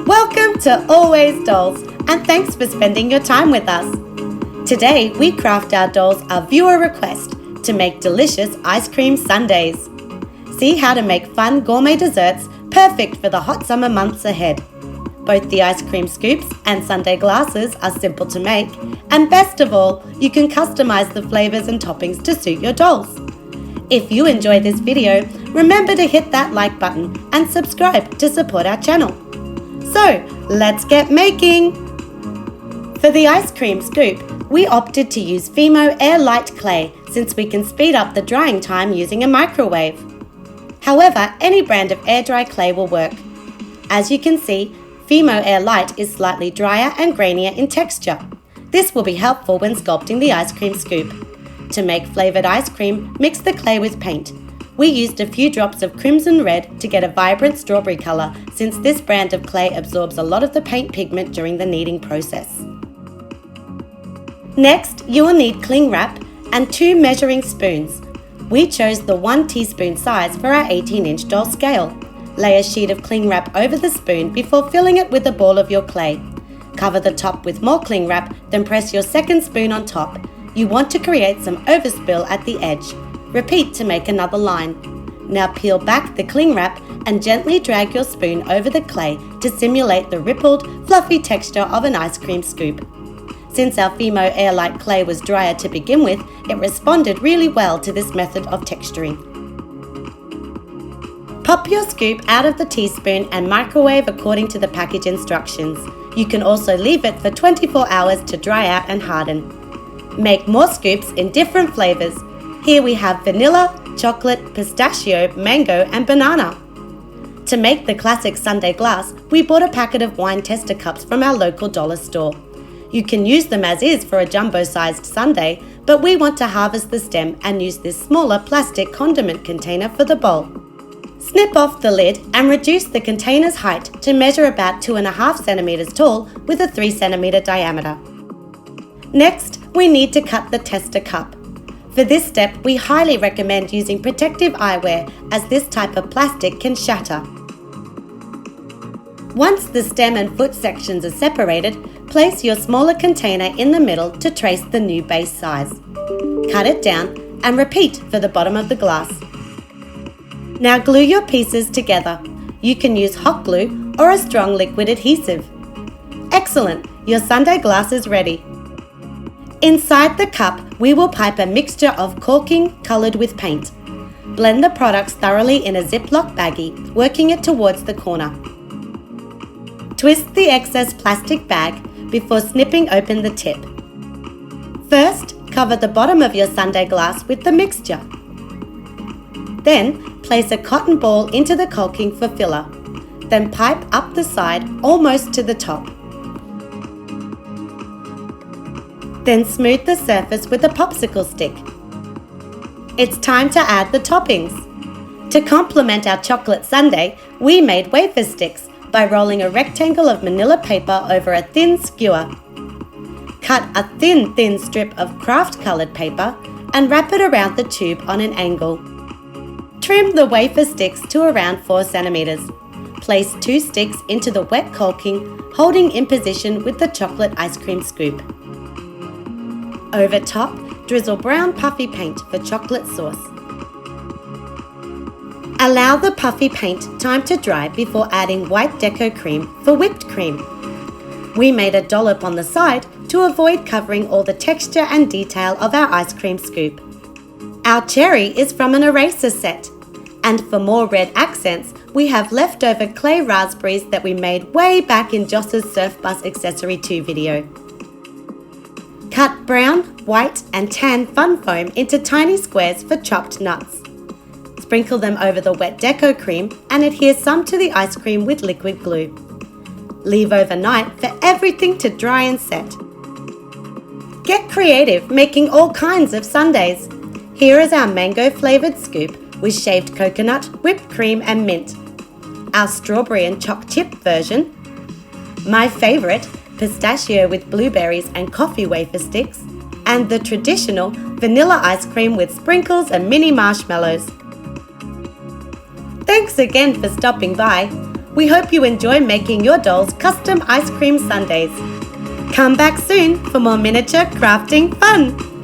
Welcome to Always Dolls, and thanks for spending your time with us. Today we craft our dolls a viewer request to make delicious ice cream sundaes. See how to make fun gourmet desserts perfect for the hot summer months ahead. Both the ice cream scoops and sundae glasses are simple to make, and best of all, you can customize the flavors and toppings to suit your dolls. If you enjoy this video, remember to hit that like button and subscribe to support our channel. So, let's get making! For the ice cream scoop, we opted to use Fimo Air Light clay since we can speed up the drying time using a microwave. However, any brand of air dry clay will work. As you can see, Fimo Air Light is slightly drier and grainier in texture. This will be helpful when sculpting the ice cream scoop. To make flavoured ice cream, mix the clay with paint. We used a few drops of crimson red to get a vibrant strawberry colour since this brand of clay absorbs a lot of the paint pigment during the kneading process. Next, you will need cling wrap and 2 measuring spoons. We chose the 1 teaspoon size for our 18-inch doll scale. Lay a sheet of cling wrap over the spoon before filling it with a ball of your clay. Cover the top with more cling wrap, then press your second spoon on top. You want to create some overspill at the edge. Repeat to make another line. Now peel back the cling wrap and gently drag your spoon over the clay to simulate the rippled, fluffy texture of an ice cream scoop. Since our Fimo Air Light clay was drier to begin with, it responded really well to this method of texturing. Pop your scoop out of the teaspoon and microwave according to the package instructions. You can also leave it for 24 hours to dry out and harden. Make more scoops in different flavours. Here we have vanilla, chocolate, pistachio, mango and banana. To make the classic sundae glass, we bought a packet of wine tester cups from our local dollar store. You can use them as is for a jumbo-sized sundae, but we want to harvest the stem and use this smaller plastic condiment container for the bowl. Snip off the lid and reduce the container's height to measure about 2.5 centimeters tall with a 3 centimeter diameter. Next, we need to cut the tester cup. For this step, we highly recommend using protective eyewear as this type of plastic can shatter. Once the stem and foot sections are separated, place your smaller container in the middle to trace the new base size. Cut it down and repeat for the bottom of the glass. Now glue your pieces together. You can use hot glue or a strong liquid adhesive. Excellent! Your sundae glass is ready. Inside the cup, we will pipe a mixture of caulking coloured with paint. Blend the products thoroughly in a Ziploc baggie, working it towards the corner. Twist the excess plastic bag before snipping open the tip. First, cover the bottom of your sundae glass with the mixture. Then, place a cotton ball into the caulking for filler. Then pipe up the side almost to the top. Then smooth the surface with a popsicle stick. It's time to add the toppings. To complement our chocolate sundae, we made wafer sticks by rolling a rectangle of manila paper over a thin skewer. Cut a thin strip of craft-coloured paper and wrap it around the tube on an angle. Trim the wafer sticks to around 4 centimeters. Place 2 sticks into the wet caulking, holding in position with the chocolate ice cream scoop. Over top, drizzle brown puffy paint for chocolate sauce. Allow the puffy paint time to dry before adding white deco cream for whipped cream. We made a dollop on the side to avoid covering all the texture and detail of our ice cream scoop. Our cherry is from an eraser set. And for more red accents, we have leftover clay raspberries that we made way back in Joss's Surf Bus Accessory 2 video. Cut brown, white and tan fun foam into tiny squares for chopped nuts. Sprinkle them over the wet deco cream and adhere some to the ice cream with liquid glue. Leave overnight for everything to dry and set. Get creative, making all kinds of sundaes. Here is our mango flavoured scoop with shaved coconut, whipped cream and mint. Our strawberry and choc chip version. My favourite, pistachio with blueberries and coffee wafer sticks. And the traditional vanilla ice cream with sprinkles and mini marshmallows. Thanks again for stopping by. We hope you enjoy making your dolls custom ice cream sundaes. Come back soon for more miniature crafting fun!